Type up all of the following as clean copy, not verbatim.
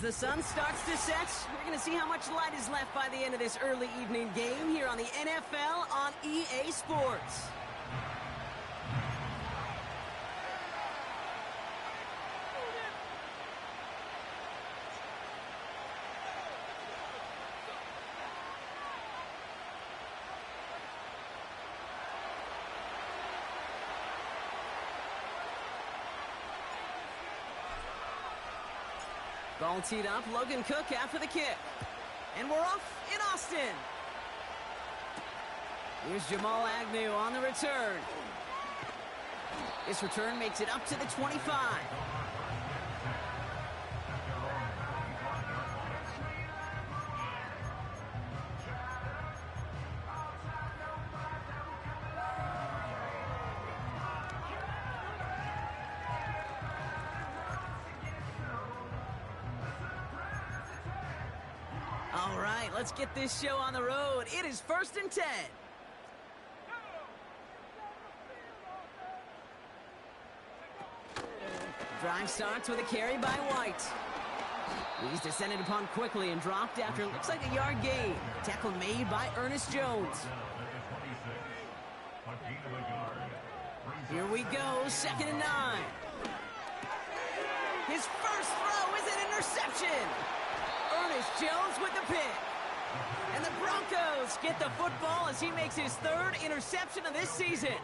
the sun starts to set, we're going to see how much light is left by the end of this early evening game here on the NFL on EA Sports. Ball teed up, Logan Cook after the kick. And we're off in Austin. Here's Jamal Agnew on the return. This return makes it up to the 25. All right, let's get this show on the road. It is 1st and 10. Drive starts with a carry by White. He's descended upon quickly and dropped after it looks like a yard gain. Tackle made by Ernest Jones. Here we go, 2nd and 9. His first throw is an interception. Ernest Jones with the pick. And the Broncos get the football as he makes his 3rd interception of this season.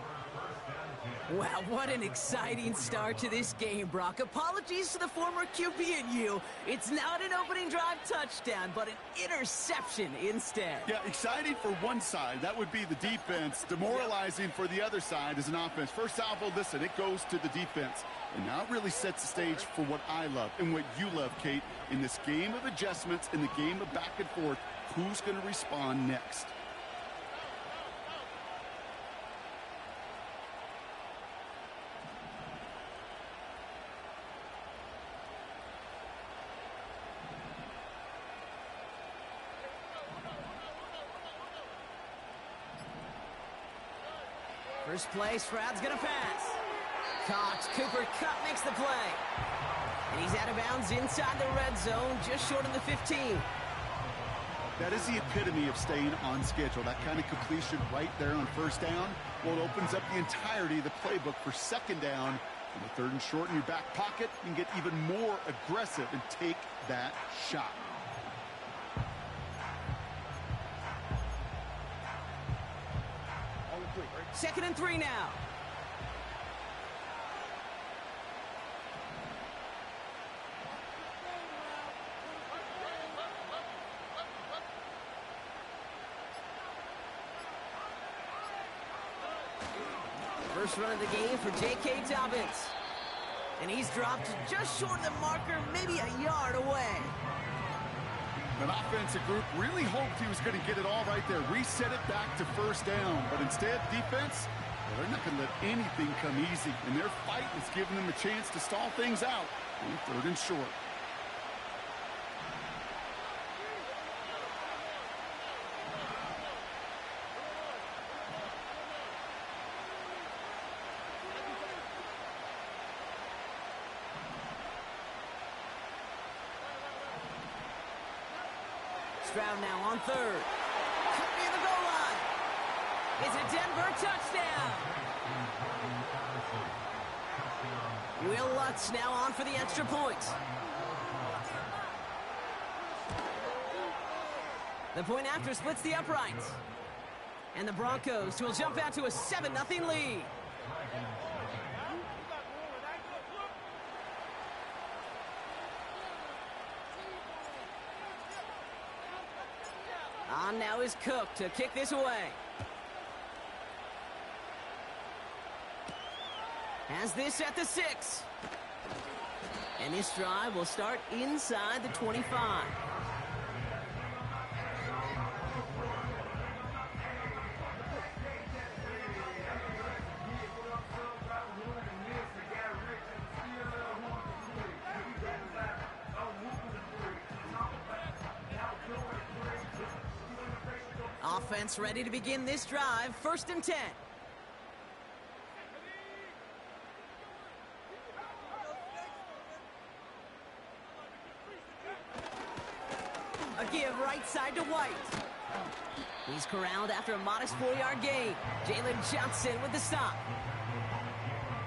Wow, what an exciting start to this game, Brock. Apologies to the former QB and you. It's not an opening drive touchdown, but an interception instead. Yeah, exciting for one side. That would be the defense. Demoralizing for the other side as an offense. First salvo, listen, it goes to the defense. And now it really sets the stage for what I love and what you love, Kate. In this game of adjustments, in the game of back and forth, who's going to respond next? First play, Stroud's going to pass. Cox, Cooper Kupp makes the play. And he's out of bounds inside the red zone, just short of the 15. That is the epitome of staying on schedule. That kind of completion right there on 1st down. Well, it opens up the entirety of the playbook for 2nd down. And the 3rd and short in your back pocket, you can get even more aggressive and take that shot. Second and 3 now. First run of the game for J.K. Dobbins. And he's dropped just short of the marker, maybe a yard away. An offensive group really hoped he was going to get it all right there. Reset it back to 1st down. But instead, defense, well, they're not going to let anything come easy. And their fight is giving them a chance to stall things out on 3rd and short. Stroud now on 3rd. Could be the goal line. It's a Denver touchdown. Will Lutz now on for the extra point. The point after splits the uprights. And the Broncos will jump out to a 7-0 lead. On now is Cook to kick this away. Has this at the 6. And this drive will start inside the 25. Offense ready to begin this drive. 1st and 10. give right side to White. He's corralled after a modest 4-yard gain. Jalen Johnson with the stop.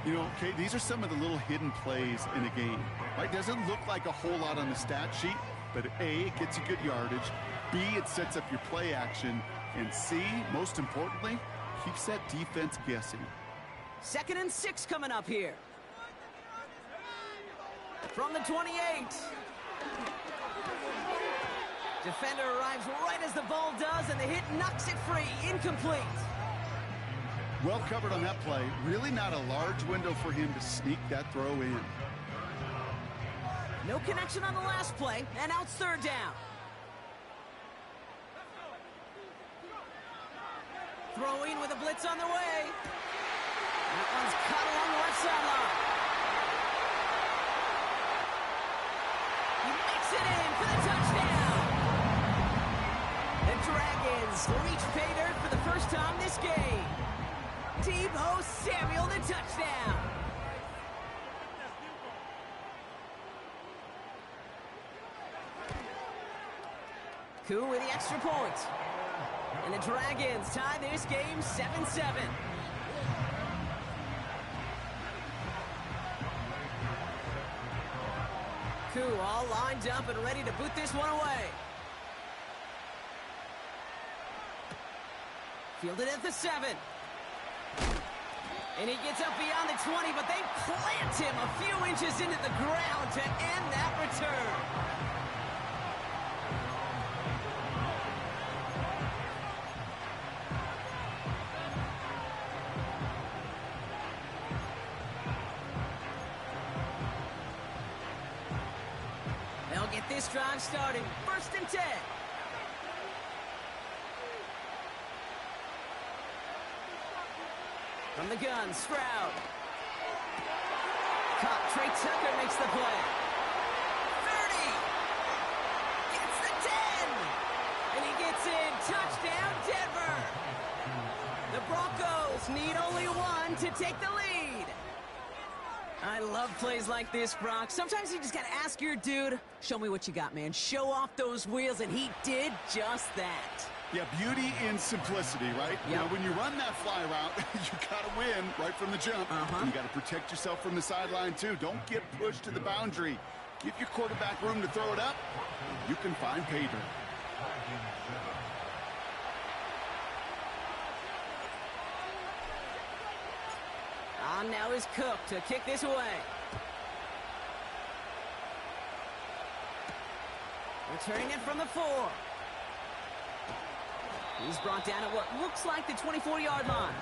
You know, Kate, these are some of the little hidden plays in a game. Right? Doesn't look like a whole lot on the stat sheet, but A, it gets you good yardage. B, it sets up your play action. And C, most importantly, keeps that defense guessing. 2nd and 6 coming up here. From the 28. Defender arrives right as the ball does, and the hit knocks it free. Incomplete. Well covered on that play. Really not a large window for him to sneak that throw in. No connection on the last play, and out 3rd down. Throwing with a blitz on the way. That one's caught along the left sideline. He makes it in for the touchdown. The Dragons reach pay dirt for the first time this game. Tebow Samuel, the touchdown. Koo with the extra point. And the Dragons tie this game 7-7. Koo all lined up and ready to boot this one away. Fielded at the 7. And he gets up beyond the 20, but they plant him a few inches into the ground to end that return. They'll get this drive started. 1st and 10. From the gun, Stroud. Caught. Trey Tucker makes the play. 30. Gets the 10. And he gets in. Touchdown, Denver. The Broncos need only one to take the lead. I love plays like this, Brock. Sometimes you just got to ask your dude, show me what you got, man. Show off those wheels, and he did just that. Yeah, beauty in simplicity, right? Yep. Now, when you run that fly route, you got to win right from the jump. And you got to protect yourself from the sideline, too. Don't get pushed to the boundary. Give your quarterback room to throw it up. You can find pay dirt. On now is Cook to kick this away. Returning it from the 4. He's brought down at what looks like the 24-yard line.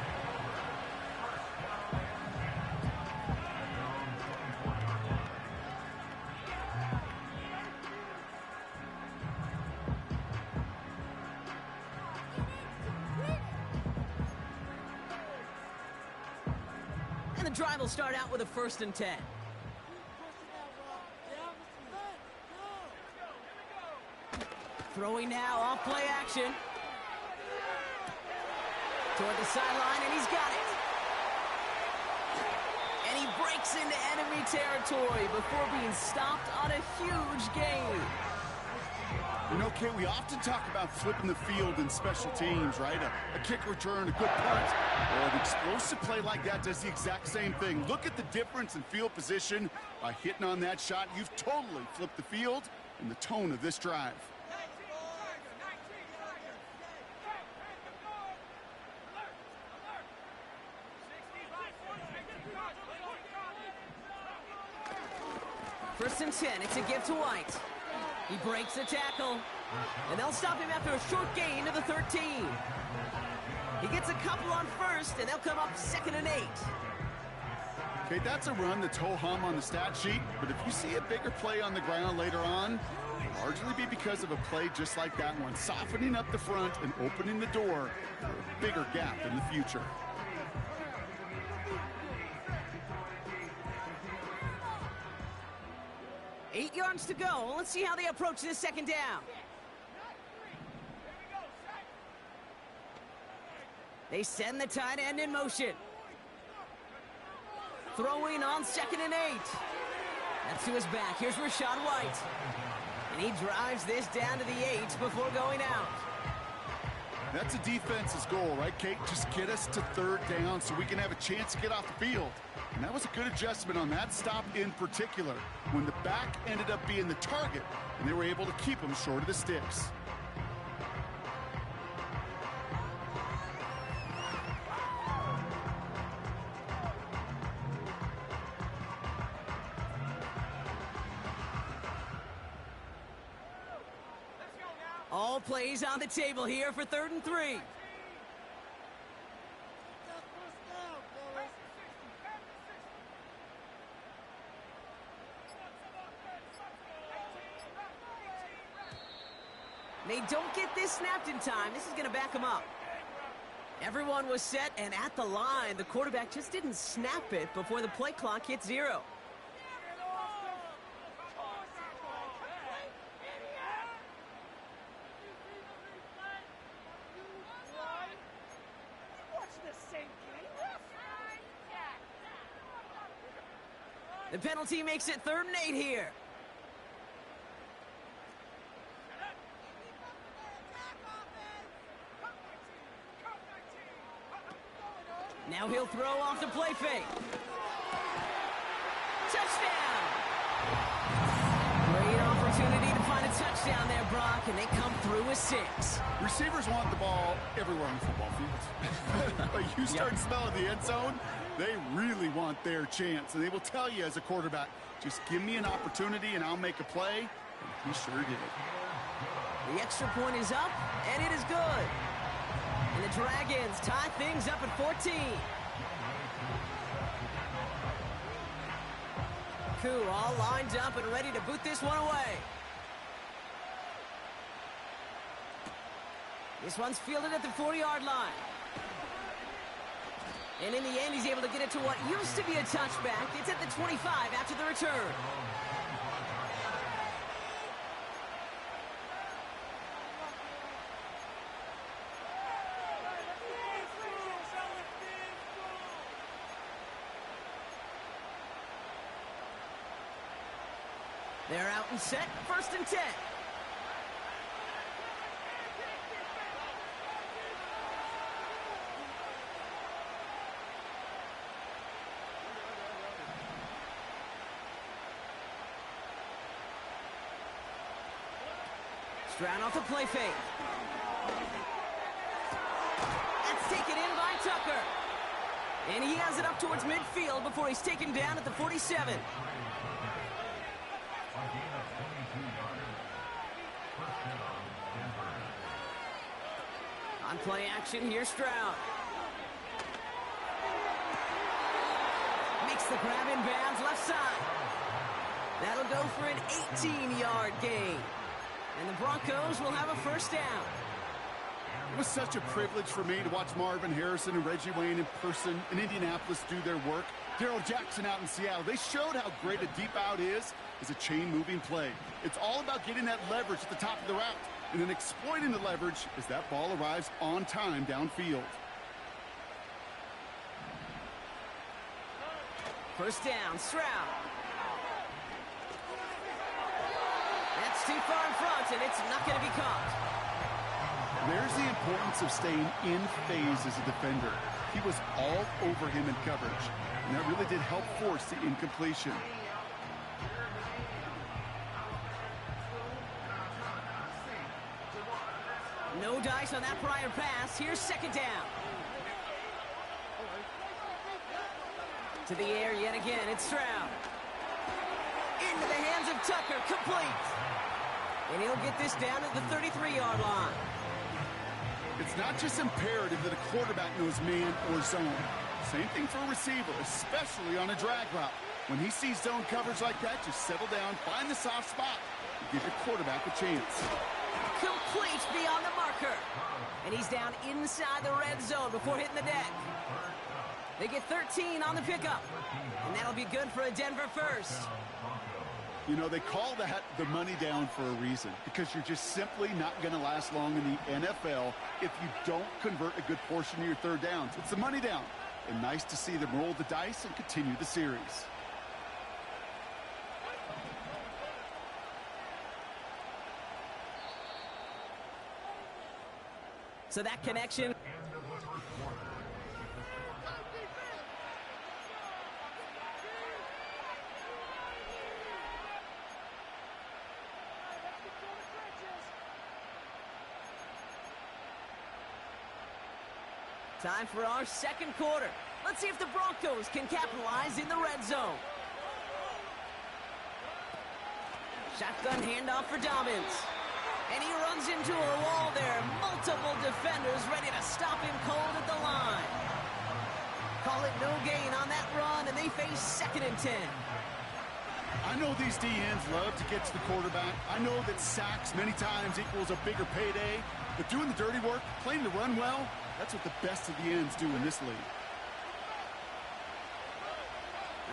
And the drive will start out with a 1st and 10. Throwing now off play action. Toward the sideline, and he's got it. And he breaks into enemy territory before being stopped on a huge gain. You know, Kate, we often talk about flipping the field in special teams, right? A kick return, a good punt. Well, an explosive play like that does the exact same thing. Look at the difference in field position. By hitting on that shot, you've totally flipped the field and the tone of this drive. First and 10, it's a give to White. He breaks the tackle, and they'll stop him after a short gain to the 13. He gets a couple on 1st, and they'll come up 2nd and 8. Okay, that's a run that's ho-hum on the stat sheet, but if you see a bigger play on the ground later on, it'll largely be because of a play just like that one, softening up the front and opening the door for a bigger gap in the future. Eight yards to go. Let's see how they approach this 2nd down. They send the tight end in motion. Throwing on 2nd and 8. That's to his back. Here's Rachaad White. And he drives this down to the 8 before going out. That's a defense's goal, right, Kate? Just get us to third down so we can have a chance to get off the field. And that was a good adjustment on that stop in particular, when the back ended up being the target, and they were able to keep him short of the sticks. All plays on the table here for 3rd and 3. They don't get this snapped in time. This is going to back them up. Everyone was set and at the line. The quarterback just didn't snap it before the play clock hit 0. The penalty makes it 3rd and 8 here. Now he'll throw off the play fake. Touchdown! Great opportunity to find a touchdown there, Brock, and they come through with 6. Receivers want the ball everywhere on the football field. But you start smelling the end zone, they really want their chance. And they will tell you as a quarterback, just give me an opportunity and I'll make a play. And he sure did. The extra point is up, and it is good. And the Dragons tie things up at 14. Koo all lined up and ready to boot this one away. This one's fielded at the 4-yard line. And in the end, he's able to get it to what used to be a touchback. It's at the 25 after the return. They're out and set, 1st and 10. Stroud off the play fake. That's taken in by Tucker. And he has it up towards midfield before he's taken down at the 47. On play action, here's Stroud. Makes the grab in bounds left side. That'll go for an 18-yard gain. And the Broncos will have a 1st down. It was such a privilege for me to watch Marvin Harrison and Reggie Wayne in person in Indianapolis do their work. Darrell Jackson out in Seattle. They showed how great a deep out is as a chain-moving play. It's all about getting that leverage at the top of the route and then exploiting the leverage as that ball arrives on time downfield. 1st down, Stroud. That's too far in front, and it's not going to be caught. There's the importance of staying in phase as a defender. He was all over him in coverage, and that really did help force the incompletion. No dice on that prior pass. Here's 2nd down. To the air yet again. It's Stroud. Into the hands of Tucker. Complete. And he'll get this down at the 33-yard line. It's not just imperative that a quarterback knows man or zone. Same thing for a receiver, especially on a drag route. When he sees zone coverage like that, just settle down, find the soft spot, and give your quarterback a chance. Complete beyond the marker. And he's down inside the red zone before hitting the deck. They get 13 on the pickup. And that'll be good for a Denver 1st. You know, they call that the money down for a reason, because you're just simply not going to last long in the NFL if you don't convert a good portion of your 3rd downs. It's the money down. And nice to see them roll the dice and continue the series. So that connection. Time for our second quarter. Let's see if the Broncos can capitalize in the red zone. Shotgun handoff for Dobbins. And he runs into a wall there. Multiple defenders ready to stop him cold at the line. Call it no gain on that run, and they face 2nd and 10. I know these DNs love to get to the quarterback. I know that sacks many times equals a bigger payday. But doing the dirty work, playing the run well, that's what the best of the ends do in this league.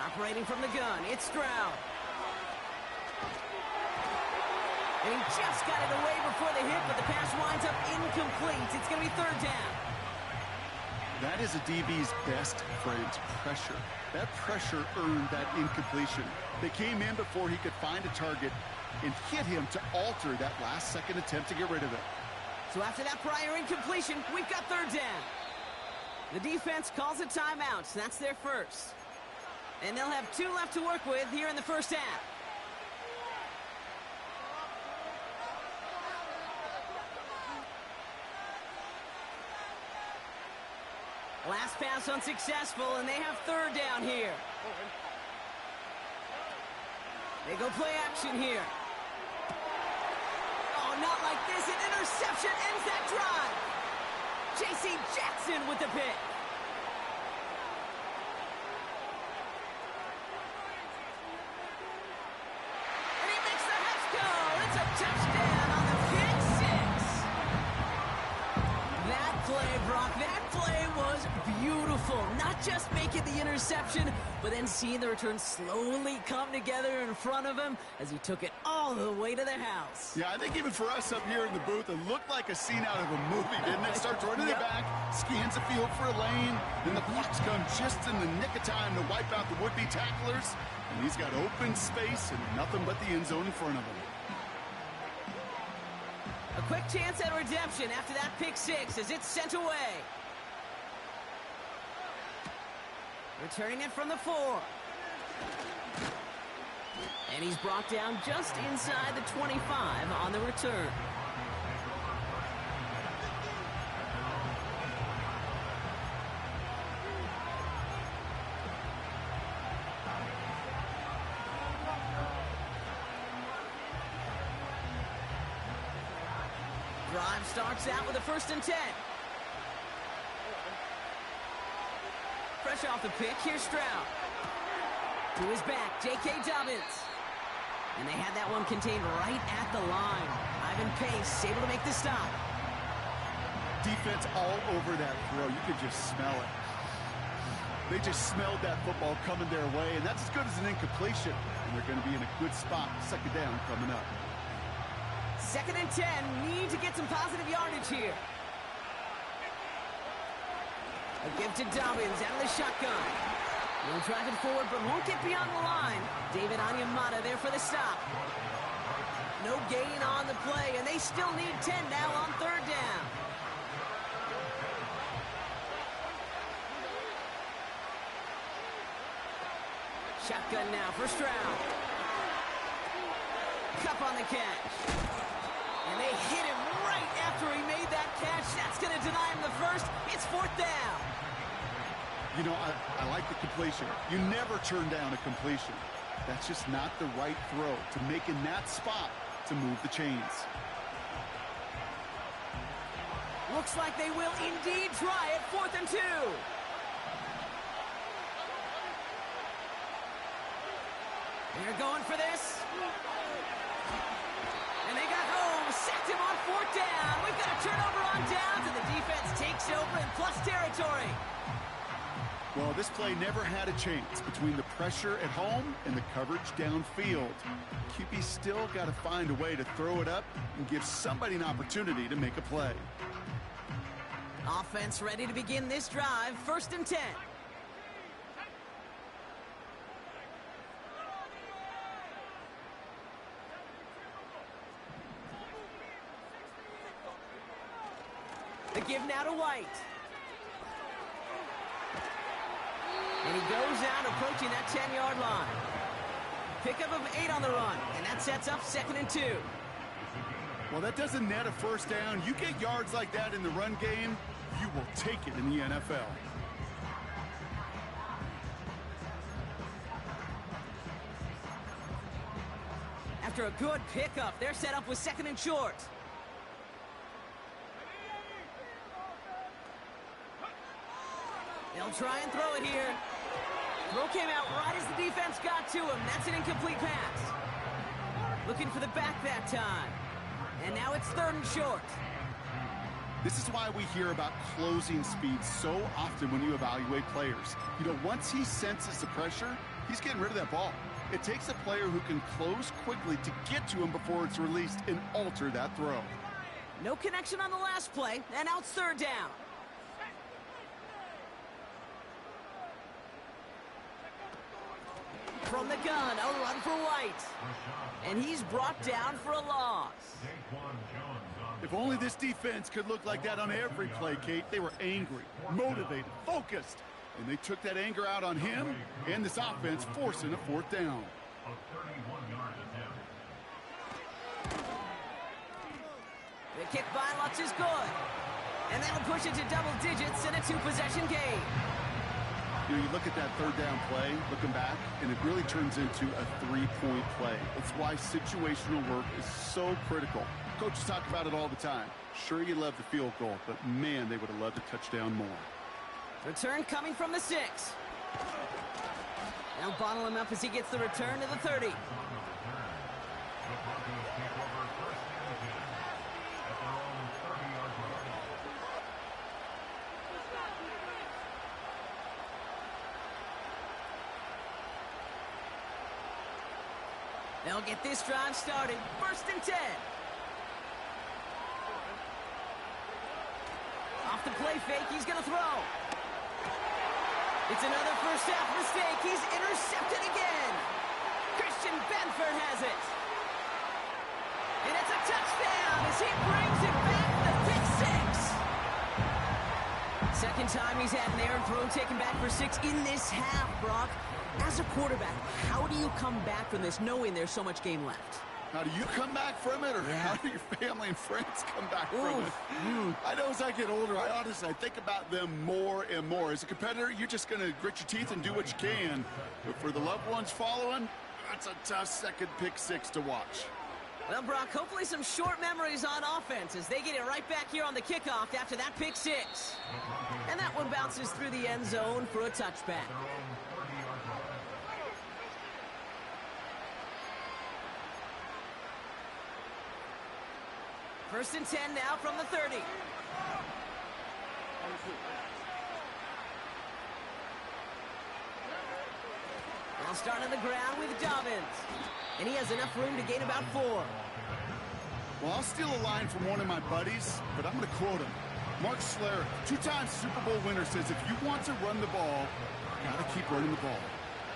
Operating from the gun, it's Stroud. And he just got it away before the hit, but the pass winds up incomplete. It's going to be 3rd down. That is a DB's best friend, pressure. That pressure earned that incompletion. They came in before he could find a target and hit him to alter that last-second attempt to get rid of it. So after that prior incompletion, we've got 3rd down. The defense calls a timeout, so that's their first. And they'll have 2 left to work with here in the first half. Last pass unsuccessful, and they have 3rd down here. They go play action here. Oh, not like this. An interception ends that drive. J.C. Jackson with the pick. And he makes the Hess go. It's a touchdown on the pick 6. That play, Brock, that play was beautiful. Not just making the interception, but then seeing the return slowly come together in front of him as he took it all the way to the house. Yeah, I think even for us up here in the booth, it looked like a scene out of a movie, didn't it? Starts running it back, scans the field for a lane, then the blocks come just in the nick of time to wipe out the would-be tacklers, and he's got open space and nothing but the end zone in front of him. A quick chance at redemption after that pick 6 as it's sent away. Returning it from the 4. And he's brought down just inside the 25 on the return. Drive starts out with a 1st and 10. Fresh off the pick, here's Stroud. To his back, J.K. Dobbins. And they had that one contained right at the line. Ivan Pace able to make the stop. Defense all over that throw. You could just smell it. They just smelled that football coming their way, and that's as good as an incompletion. And they're going to be in a good spot. 2nd down coming up. 2nd and 10. Need to get some positive yardage here. A give to Dobbins out of the shotgun. He'll drive it forward, but won't get beyond the line. David Onyemata there for the stop. No gain on the play, and they still need 10 now on 3rd down. Shotgun now for Stroud. Cup on the catch. And they hit him right after he made that catch. That's going to deny him the first. It's 4th down. You know, I like the completion. You never turn down a completion. That's just not the right throw to make in that spot to move the chains. Looks like they will indeed try it. 4th and 2. They're going for this. And they got home. Sacked him on 4th down. We've got a turnover on downs, and the defense takes over in plus territory. Well, this play never had a chance between the pressure at home and the coverage downfield. QB still got to find a way to throw it up and give somebody an opportunity to make a play. Offense ready to begin this drive. 1st and 10. The give now to White. And he goes out approaching that 10-yard line. Pickup of 8 on the run, and that sets up 2nd and 2. Well, that doesn't net a first down. You get yards like that in the run game, you will take it in the NFL. After a good pickup, they're set up with 2nd and short. They'll try and throw it here. Throw came out right as the defense got to him. That's an incomplete pass. Looking for the back that time. And now it's 3rd and short. This is why we hear about closing speed so often when you evaluate players. You know, once he senses the pressure, he's getting rid of that ball. It takes a player who can close quickly to get to him before it's released and alter that throw. No connection on the last play, and now it's 3rd down. From the gun, a run for White. And he's brought down for a loss. If only this defense could look like that on every play, Kate. They were angry, motivated, focused. And they took that anger out on him and this offense, forcing a 4th down. The kick by Lutz is good. And that'll push it to double digits in a 2-possession game. You know, you look at that 3rd down play, looking back, and it really turns into a 3-point play. It's why situational work is so critical. Coaches talk about it all the time. Sure, you love the field goal, but man, they would have loved a touchdown more. Return coming from the 6. Now bottle him up as he gets the return to the 30. They'll get this drive started. 1st and 10. Off the play fake, he's going to throw. It's another first half mistake. He's intercepted again. Christian Benford has it. And it's a touchdown as he brings it back to the pick 6. 2nd time he's had an errant throw taken back for 6 in this half, Brock. As a quarterback, how do you come back from this knowing there's so much game left? How do you come back from it, or how do your family and friends come back from it? I know as I get older, I think about them more and more. As a competitor, you're just going to grit your teeth and do what you can. But for the loved ones following, that's a tough 2nd pick 6 to watch. Well, Brock, hopefully some short memories on offense as they get it right back here on the kickoff after that pick 6. And that one bounces through the end zone for a touchback. First and 10 now from the 30. Now start on the ground with Dobbins. And he has enough room to gain about 4. Well, I'll steal a line from one of my buddies, but I'm going to quote him. Mark Schlereth, 2-time Super Bowl winner, says if you want to run the ball, you got to keep running the ball.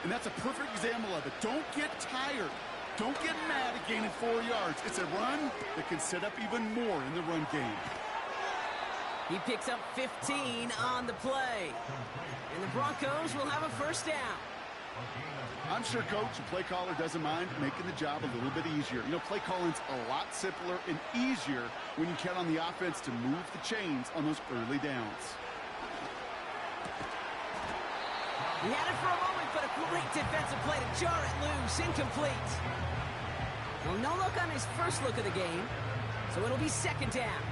And that's a perfect example of it. Don't get tired. Don't get mad at gaining 4 yards. It's a run that can set up even more in the run game. He picks up 15 on the play. And the Broncos will have a first down. I'm sure coach and play caller doesn't mind making the job a little bit easier. You know, play calling's a lot simpler and easier when you count on the offense to move the chains on those early downs. He had it for a moment, but a great defensive play to jar it loose. Incomplete. Well, no look on his first look of the game, so it'll be 2nd down.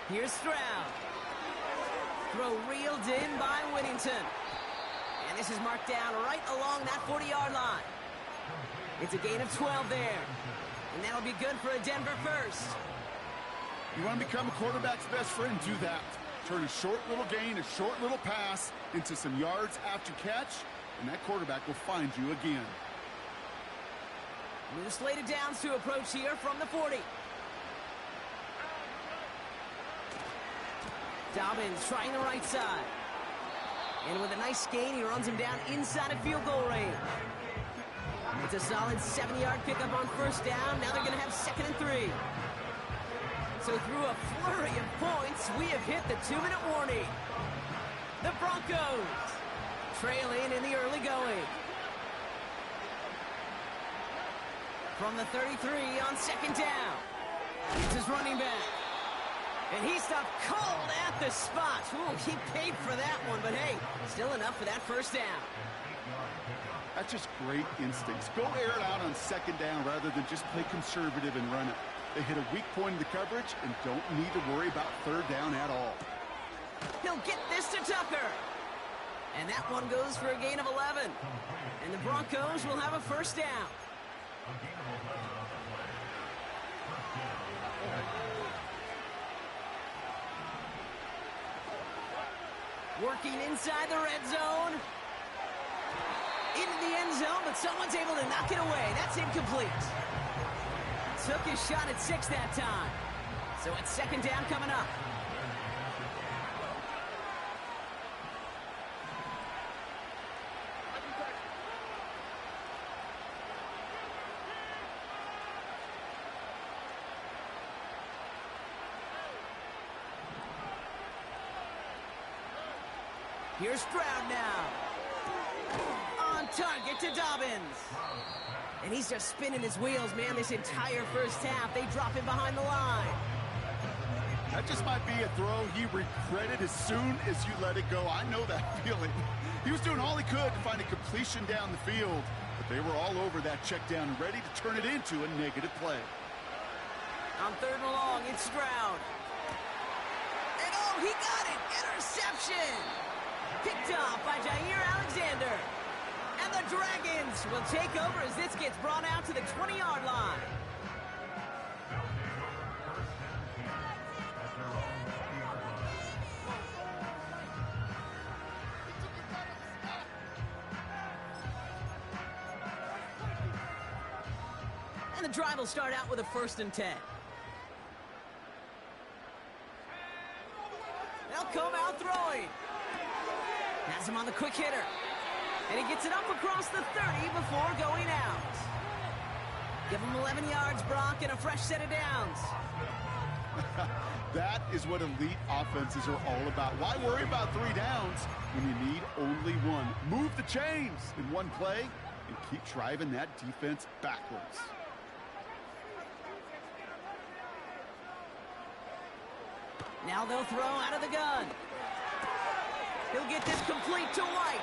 Here's Stroud. Throw reeled in by Whittington. And this is marked down right along that 40-yard line. It's a gain of 12 there. And that'll be good for a Denver first. You want to become a quarterback's best friend, do that. Turn a short little gain, a short little pass into some yards after catch, and that quarterback will find you again. New slated downs to approach here from the 40. Dobbins trying the right side. And with a nice gain, he runs him down inside of field goal range. It's a solid 7-yard pickup on first down. Now they're going to have 2nd and 3. So through a flurry of points, we have hit the 2-minute warning. The Broncos trailing in the early going. From the 33 on 2nd down. It's his running back. And he stopped cold at the spot. Ooh, he paid for that one, but hey, still enough for that first down. That's just great instincts. Go air it out on 2nd down rather than just play conservative and run it. They hit a weak point in the coverage and don't need to worry about 3rd down at all. He'll get this to Tucker. And that one goes for a gain of 11. And the Broncos will have a first down. Working inside the red zone. Into the end zone, but someone's able to knock it away. That's incomplete. Took his shot at 6 that time. So it's 2nd down coming up. Here's Stroud now. On target to Dobbins. And he's just spinning his wheels, man, this entire first half. They drop him behind the line. That just might be a throw he regretted as soon as you let it go. I know that feeling. He was doing all he could to find a completion down the field, but they were all over that check down, ready to turn it into a negative play. On 3rd and long, it's Stroud. And oh, he got it! Interception! Picked off by Jair Alexander. And the Dragons will take over as this gets brought out to the 20-yard line. And the drive will start out with a 1st and 10. They'll come out throwing. Has him on the quick hitter. And he gets it up across the 30 before going out. Give him 11 yards, Brock, and a fresh set of downs. That is what elite offenses are all about. Why worry about 3 downs when you need only 1? Move the chains in one play and keep driving that defense backwards. Now they'll throw out of the gun. He'll get this complete to White.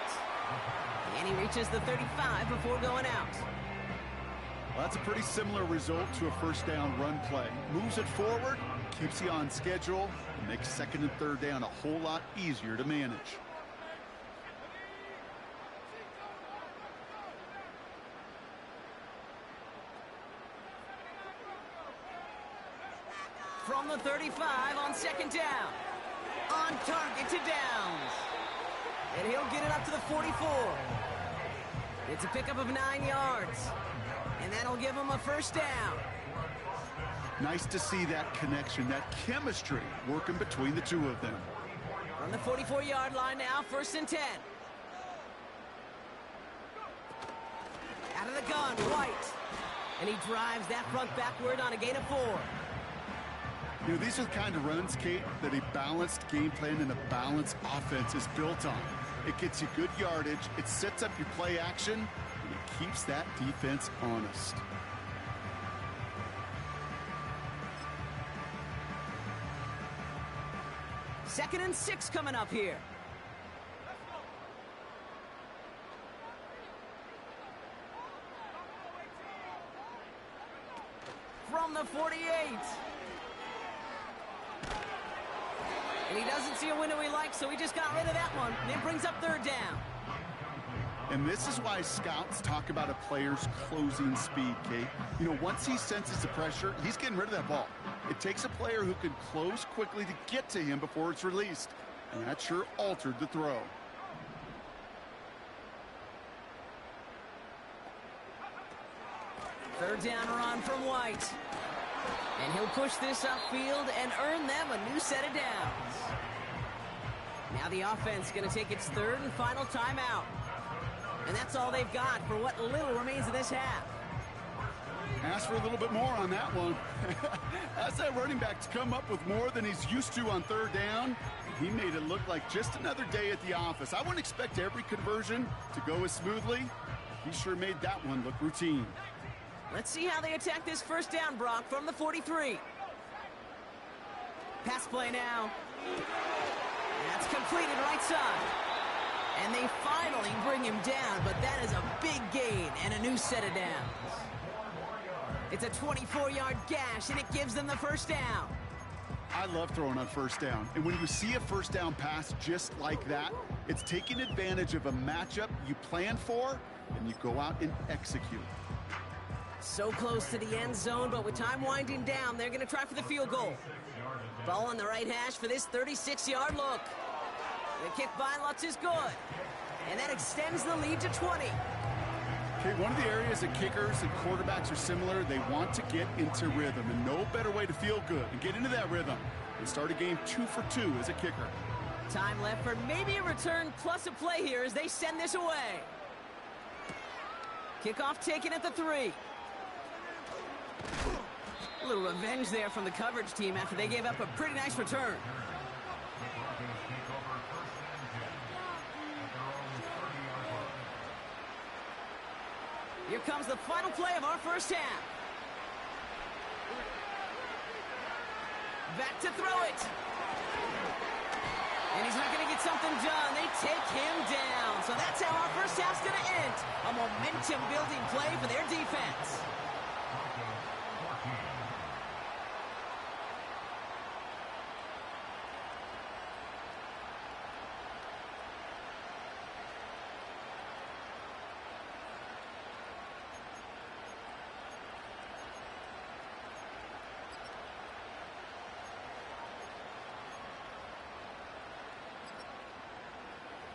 And he reaches the 35 before going out. Well, that's a pretty similar result to a first down run play. Moves it forward, keeps you on schedule, and makes 2nd and 3rd down a whole lot easier to manage. From the 35 on 2nd down. On target to Downs. And he'll get it up to the 44. It's a pickup of 9 yards. And that'll give him a first down. Nice to see that connection, that chemistry working between the two of them. On the 44-yard line now, 1st and 10. Out of the gun, White. And he drives that front backward on a gain of 4. You know, these are the kind of runs, Kate, that a balanced game plan and a balanced offense is built on. It gets you good yardage, it sets up your play action, and it keeps that defense honest. Second and 6 coming up here. From the 48. And he doesn't see a window he likes, so he just got rid of that one. And it brings up 3rd down. And this is why scouts talk about a player's closing speed, Kate. You know, once he senses the pressure, he's getting rid of that ball. It takes a player who can close quickly to get to him before it's released. And that sure altered the throw. Third down run from White. And he'll push this upfield and earn them a new set of downs. Now the offense going to take its third and final timeout. And that's all they've got for what little remains of this half. Ask for a little bit more on that one. As that running back's come up with more than he's used to on third down, he made it look like just another day at the office. I wouldn't expect every conversion to go as smoothly. He sure made that one look routine. Let's see how they attack this first down, Brock, from the 43. Pass play now. That's completed right side. And they finally bring him down, but that is a big gain and a new set of downs. It's a 24-yard gash, and it gives them the first down. I love throwing on first down. And when you see a first down pass just like that, it's taking advantage of a matchup you plan for, and you go out and execute. So close to the end zone, but with time winding down, they're going to try for the field goal. Ball on the right hash for this 36-yard look. The kick by Lutz is good. And that extends the lead to 20. Okay, one of the areas that kickers and quarterbacks are similar, they want to get into rhythm, and no better way to feel good and get into that rhythm than start a game 2 for 2 as a kicker. Time left for maybe a return plus a play here as they send this away. Kickoff taken at the 3. A little revenge there from the coverage team after they gave up a pretty nice return. Here comes the final play of our first half. Back to throw it. And he's not going to get something done. They take him down. So that's how our first half's going to end. A momentum-building play for their defense.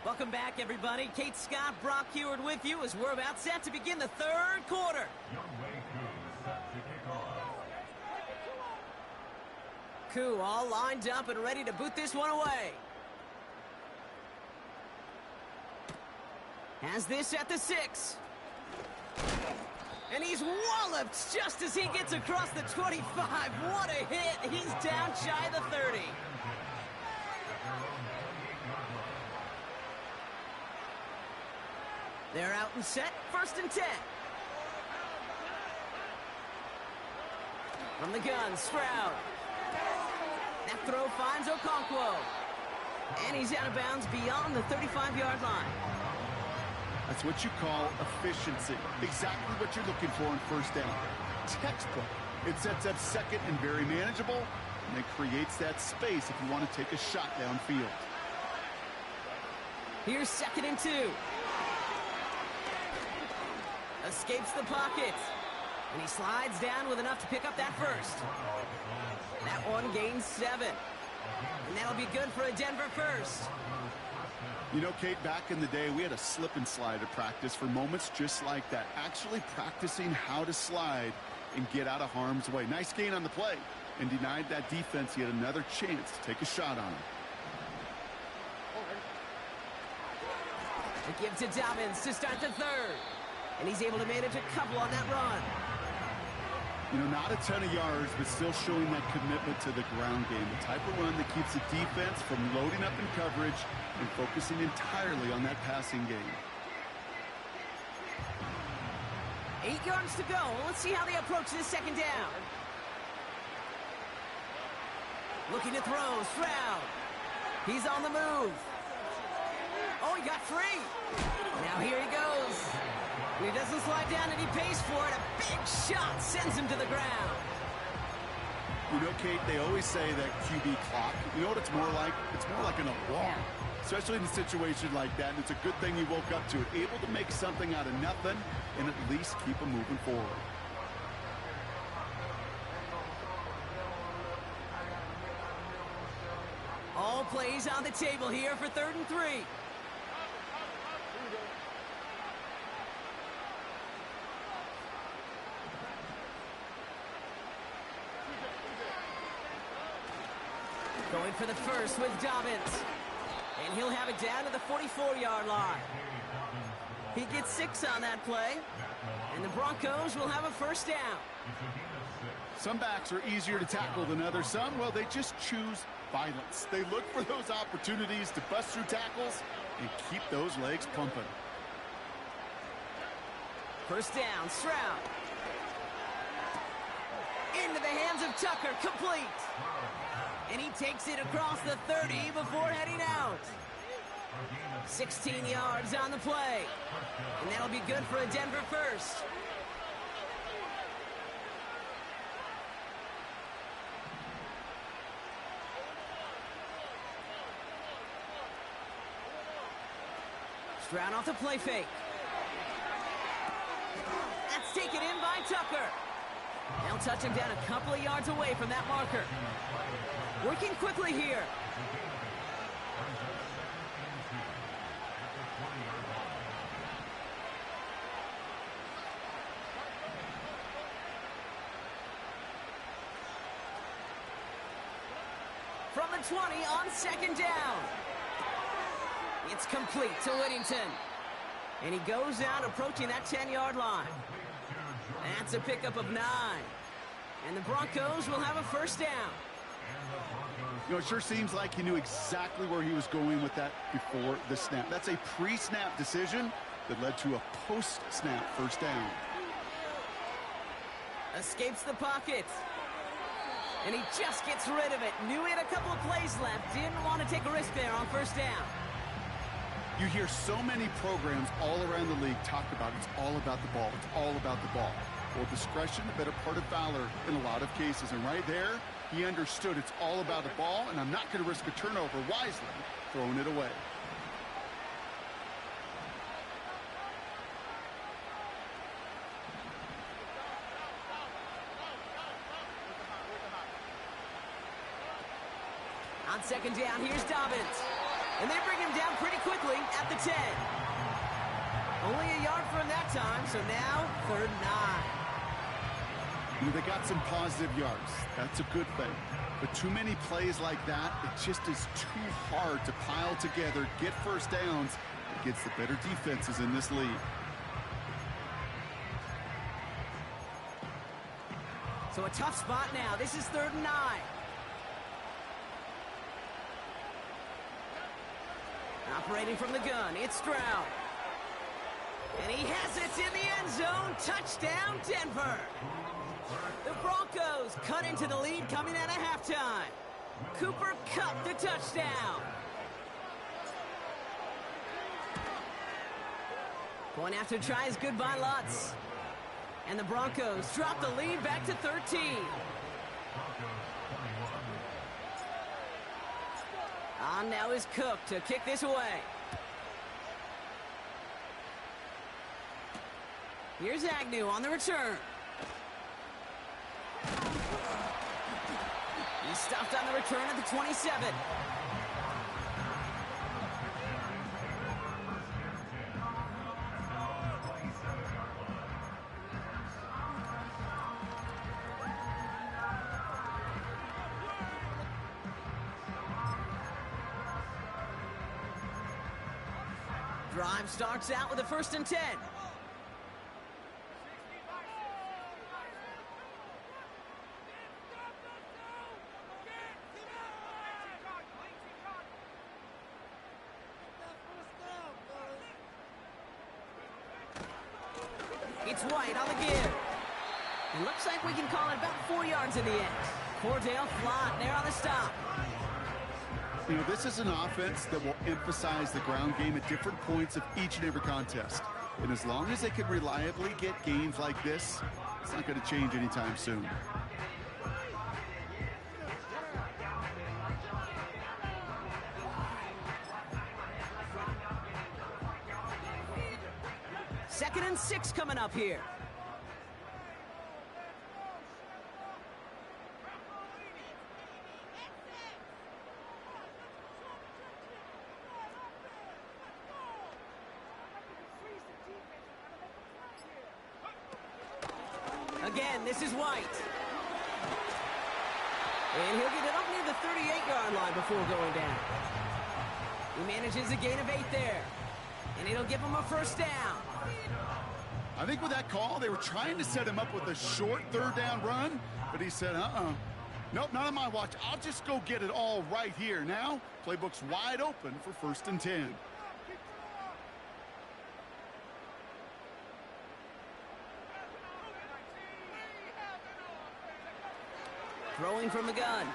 Welcome back, everybody. Kate Scott, Brock Heward with you as we're about set to begin the third quarter. Koo all lined up and ready to boot this one away. Has this at the 6. And he's walloped just as he gets across the 25. What a hit. He's down shy of the 30. They're out and set, 1st and 10. From the gun, Stroud. That throw finds Okonkwo. And he's out of bounds beyond the 35-yard line. That's what you call efficiency. Exactly what you're looking for in first down. Textbook. It sets up second and very manageable, and it creates that space if you want to take a shot downfield. Here's 2nd and 2. Escapes the pocket. And he slides down with enough to pick up that first. That one gains 7. And that'll be good for a Denver first. You know, Kate, back in the day, we had a slip and slide at practice for moments just like that. Actually practicing how to slide and get out of harm's way. Nice gain on the play. And denied that defense yet another chance to take a shot on him. A give to Dobbins to start the third. And he's able to manage a couple on that run. You know, not a ton of yards, but still showing that commitment to the ground game. The type of run that keeps the defense from loading up in coverage and focusing entirely on that passing game. 8 yards to go. Let's see how they approach this second down. Looking to throw, Stroud. He's on the move. Oh, he got free. Now here he goes. He doesn't slide down and he pays for it. A big shot sends him to the ground. You know, Kate, they always say that QB clock, you know what it's more like? It's more like an alarm, especially in a situation like that. And it's a good thing you woke up to it, able to make something out of nothing and at least keep them moving forward. All plays on the table here for 3rd and 3. Going for the first with Dobbins. And he'll have it down to the 44-yard line. He gets 6 on that play. And the Broncos will have a first down. Some backs are easier to tackle than others. Some, well, they just choose violence. They look for those opportunities to bust through tackles and keep those legs pumping. First down, Stroud. Into the hands of Tucker, complete. And he takes it across the 30 before heading out. 16 yards on the play. And that'll be good for a Denver first. Stroud off the play fake. That's taken in by Tucker. They'll touch him down a couple of yards away from that marker. Working quickly here. From the 20 on second down. It's complete to Whittington. And he goes out approaching that 10-yard line. That's a pickup of 9. And the Broncos will have a first down. You know, it sure seems like he knew exactly where he was going with that before the snap. That's a pre-snap decision that led to a post-snap first down. Escapes the pocket. And he just gets rid of it. Knew he had a couple of plays left. Didn't want to take a risk there on first down. You hear so many programs all around the league talk about it's all about the ball. It's all about the ball. Well, discretion, the better part of valor in a lot of cases. And right there, he understood it's all about the ball, and I'm not going to risk a turnover wisely, throwing it away. On second down, here's Dobbins. And they bring him down pretty quickly at the 10. Only a yard for him that time, so now 3rd and 9. You know, they got some positive yards. That's a good thing. But too many plays like that, it just is too hard to pile together, get first downs against the better defenses in this league. So a tough spot now. This is 3rd and 9. Operating from the gun, it's Stroud. And he has it in the end zone. Touchdown, Denver. The Broncos cut into the lead coming out of halftime. Cooper Kupp the touchdown. Going after try is good by Lutz. And the Broncos drop the lead back to 13. On now is Cook to kick this away. Here's Agnew on the return. He's stopped on the return at the 27. Drive starts out with a 1st and 10. It's White on the give. It looks like we can call it about 4 yards in the end. Cordell Flott there on the stop. You know, this is an offense that will emphasize the ground game at different points of each and every contest. And as long as they can reliably get games like this, it's not going to change anytime soon. Second and 6 coming up here. Again, this is White. And he'll get it up near the 38-yard line before going down. He manages a gain of 8 there. And it'll give him a first down. I think with that call, they were trying to set him up with a short third down run, but he said, nope, not on my watch. I'll just go get it all right here. Now, playbook's wide open for 1st and 10. Throwing from the gun.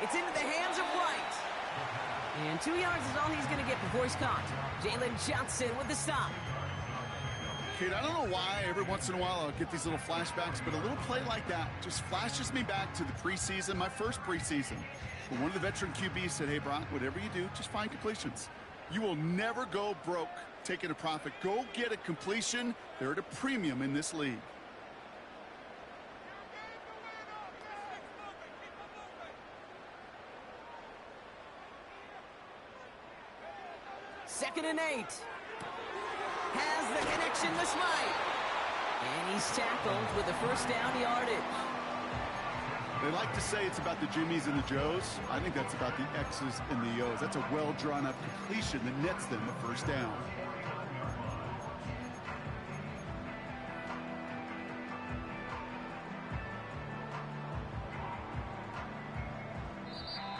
It's into the hands of White. And 2 yards is all he's going to get before he's caught. Jalen Johnson with the stop. Kate, I don't know why every once in a while I'll get these little flashbacks, but a little play like that just flashes me back to the preseason, my first preseason. When one of the veteran QBs said, hey, Brock, whatever you do, just find completions. You will never go broke taking a profit. Go get a completion. They're at a premium in this league. Second and 8. Has the connection, the smite. And he's tackled with the first down yardage. They like to say it's about the Jimmies and the Joes. I think that's about the X's and the O's. That's a well-drawn-up completion that nets them a first down.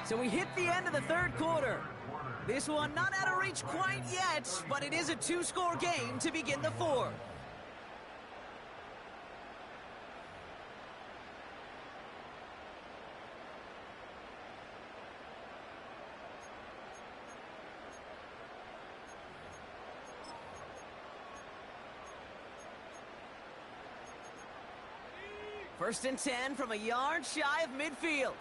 So we hit the end of the third quarter. This one not out of reach quite yet, but it is a 2-score game to begin the fourth. First and 10 from a yard shy of midfield.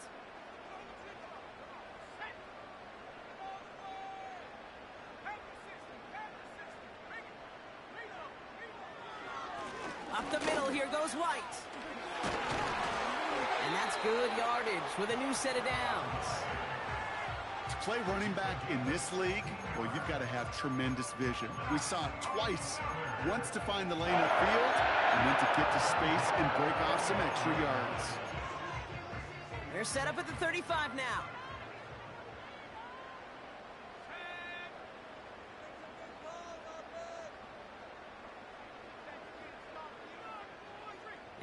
Up the middle, here goes White. And that's good yardage with a new set of downs. To play running back in this league, well, you've got to have tremendous vision. We saw it twice. Once to find the lane upfield, and then to get to space and break off some extra yards. They're set up at the 35 now.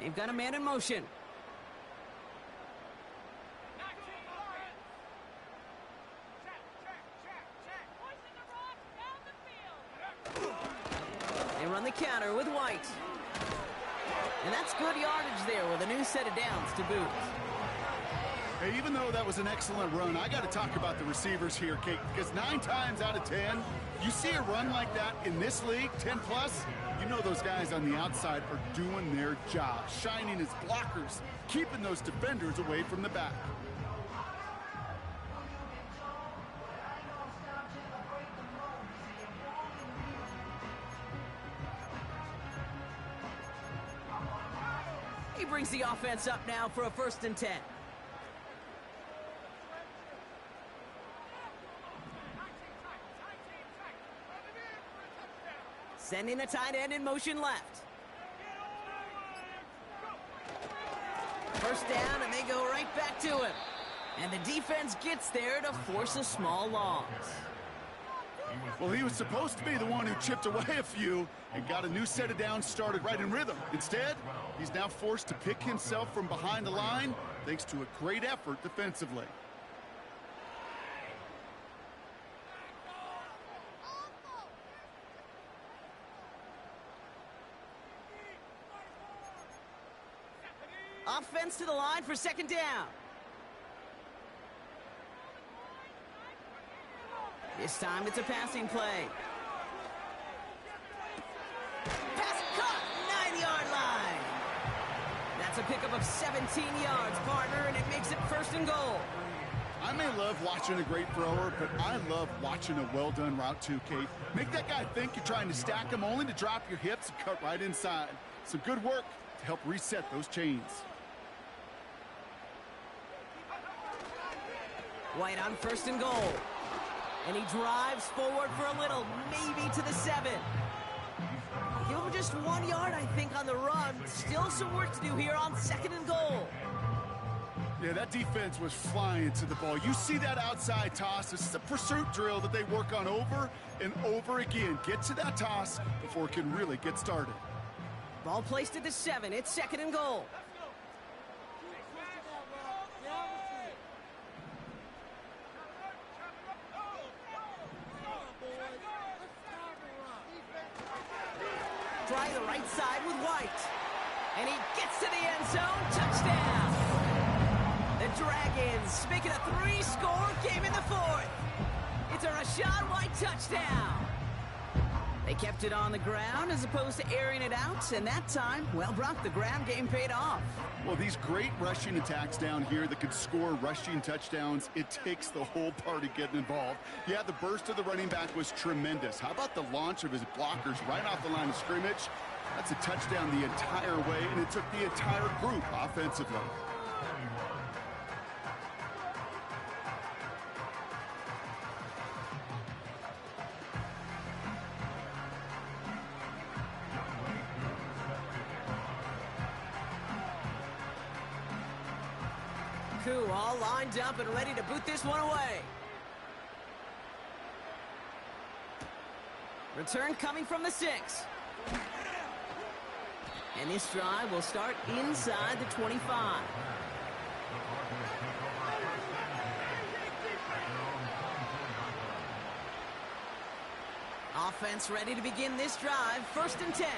They've got a man in motion. They run the counter with White. And that's good yardage there with a new set of downs to boot. Hey, even though that was an excellent run, I got to talk about the receivers here, Kate, because 9 times out of 10, you see a run like that in this league, 10 plus, you know those guys on the outside are doing their job, shining as blockers, keeping those defenders away from the back. He brings the offense up now for a 1st and 10. Sending a tight end in motion left. First down, and they go right back to him. And the defense gets there to force a small loss. Well, he was supposed to be the one who chipped away a few and got a new set of downs started right in rhythm. Instead, he's now forced to pick himself from behind the line thanks to a great effort defensively. Offense to the line for 2nd down. This time it's a passing play. Pass caught, 9-yard line. That's a pickup of 17 yards, partner, and it makes it 1st and goal. I may love watching a great thrower, but I love watching a well-done route too, Kate. Make that guy think you're trying to stack him only to drop your hips and cut right inside. Some good work to help reset those chains. White on 1st and goal. And he drives forward for a little, maybe to the 7. Give him just 1 yard, I think, on the run. Still some work to do here on 2nd and goal. Yeah, that defense was flying to the ball. You see that outside toss. This is a pursuit drill that they work on over and over again. Get to that toss before it can really get started. Ball placed at the 7. It's 2nd and goal. Try the right side with White. And he gets to the end zone. Touchdown. The Dragons make it a 3-score game in the 4th. It's a Rachaad White touchdown. They kept it on the ground as opposed to airing it out, and that time, well, Brock, the ground game paid off. Well, these great rushing attacks down here that could score rushing touchdowns, it takes the whole party getting involved. Yeah, the burst of the running back was tremendous. How about the launch of his blockers right off the line of scrimmage? That's a touchdown the entire way, and it took the entire group offensively. All lined up and ready to boot this one away. Return coming from the 6. And this drive will start inside the 25. Offense ready to begin this drive. 1st and 10.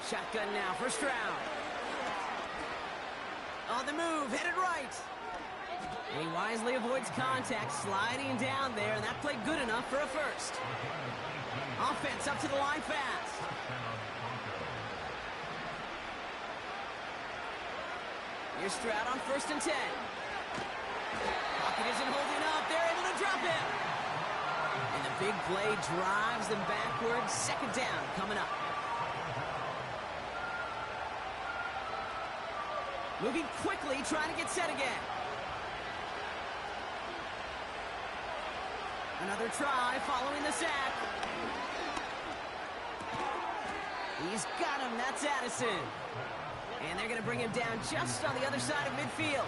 Shotgun now for Stroud. On the move, headed right. And he wisely avoids contact, sliding down there, and that played good enough for a first. Offense up to the line fast. Here's Stroud on 1st and 10. Pocket isn't holding up. They're able to drop him. And the big play drives them backwards. 2nd down coming up. Moving quickly, trying to get set again. Another try following the sack. He's got him. That's Addison. And they're going to bring him down just on the other side of midfield.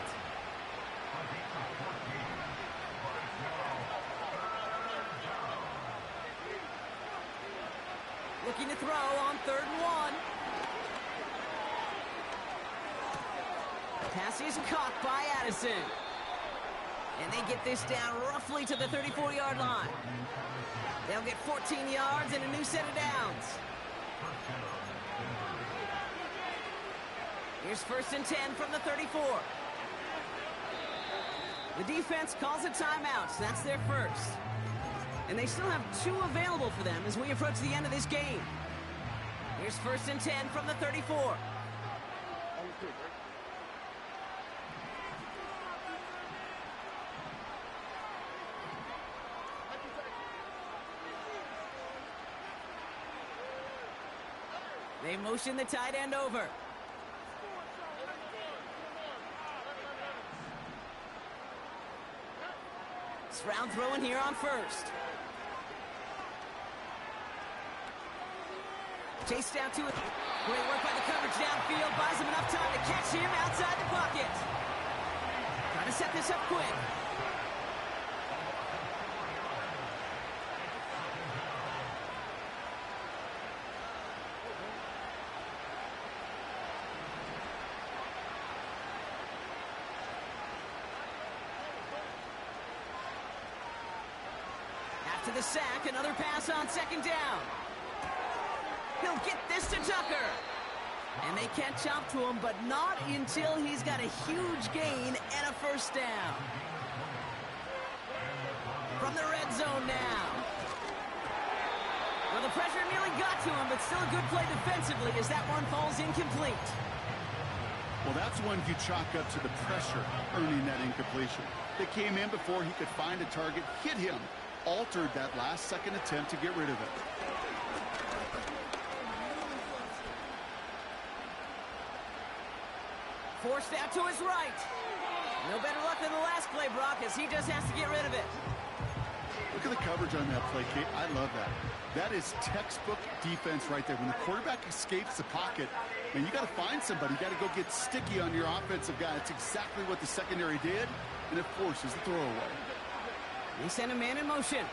Looking to throw on 3rd and 1. Pass is caught by Addison. And they get this down roughly to the 34-yard line. They'll get 14 yards and a new set of downs. Here's 1st and 10 from the 34. The defense calls a timeout, so that's their first. And they still have 2 available for them as we approach the end of this game. Here's 1st and 10 from the 34. They motion the tight end over. Stroud throwing here on 1st. Chased out to it. Great work by the coverage downfield. Buys him enough time to catch him outside the pocket. Trying to set this up quick. After the sack, another pass on 2nd down. He'll get this to Tucker. And they catch up to him, but not until he's got a huge gain and a 1st down. From the red zone now. Well, the pressure nearly got to him, but still a good play defensively as that one falls incomplete. Well, that's one you chalk up to the pressure earning that incompletion. They came in before he could find a target, hit him, altered that last-second attempt to get rid of it. Forced out to his right. No better luck than the last play, Brock, as he just has to get rid of it. Look at the coverage on that play, Kate. I love that. That is textbook defense right there. When the quarterback escapes the pocket, And you got to find somebody. You got to go get sticky on your offensive guy. It's exactly what the secondary did, and it forces the throwaway. They send a man in motion.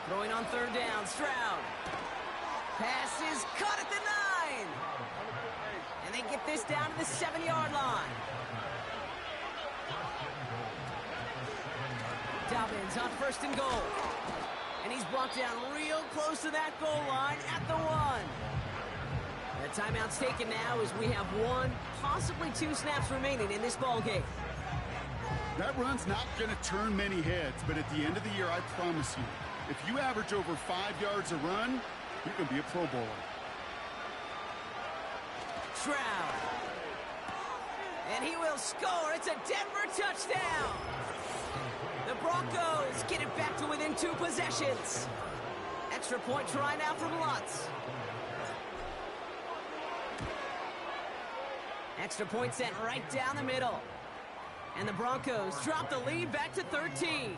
Throwing on third down, Stroud. Pass is caught at the 9. And they get this down to the 7-yard line. Dobbins on first and goal. And he's brought down real close to that goal line at the 1. The timeout's taken now as we have 1, possibly 2 snaps remaining in this ball game. That run's not going to turn many heads, but at the end of the year, I promise you, if you average over 5 yards a run, you're going to be a Pro Bowler. Stroud. And he will score. It's a Denver touchdown. The Broncos get it back to within 2 possessions. Extra point try now from Lutz. Extra point sent right down the middle. And the Broncos drop the lead back to 13.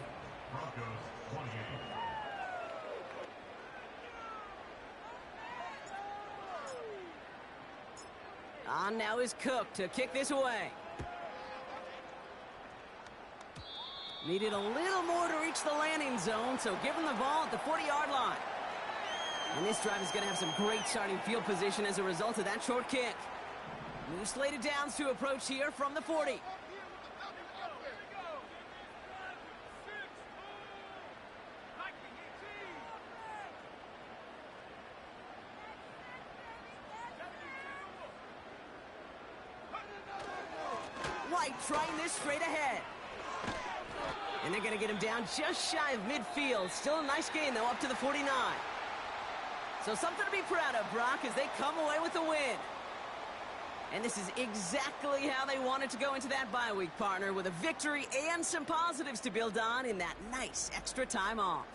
On now is Cook to kick this away. Needed a little more to reach the landing zone, so give him the ball at the 40-yard line. And this drive is going to have some great starting field position as a result of that short kick. New slated downs to approach here from the 40. White trying this straight ahead. And they're going to get him down just shy of midfield. Still a nice gain, though, up to the 49. So something to be proud of, Brock, as they come away with the win. And this is exactly how they wanted to go into that bye week, partner, with a victory and some positives to build on in that nice extra time off.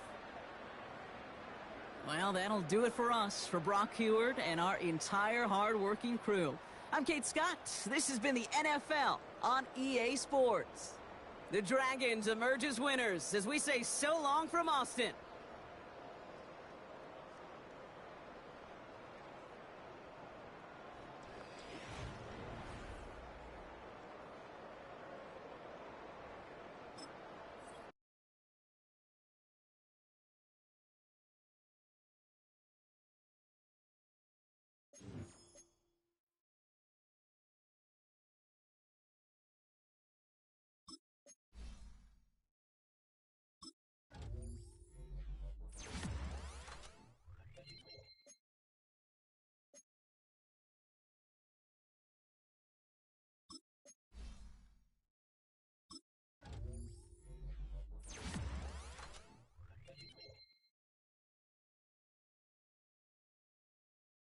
Well, that'll do it for us, for Brock Heward and our entire hard-working crew. I'm Kate Scott. This has been the NFL on EA Sports. The Dragons emerge as winners as we say so long from Austin.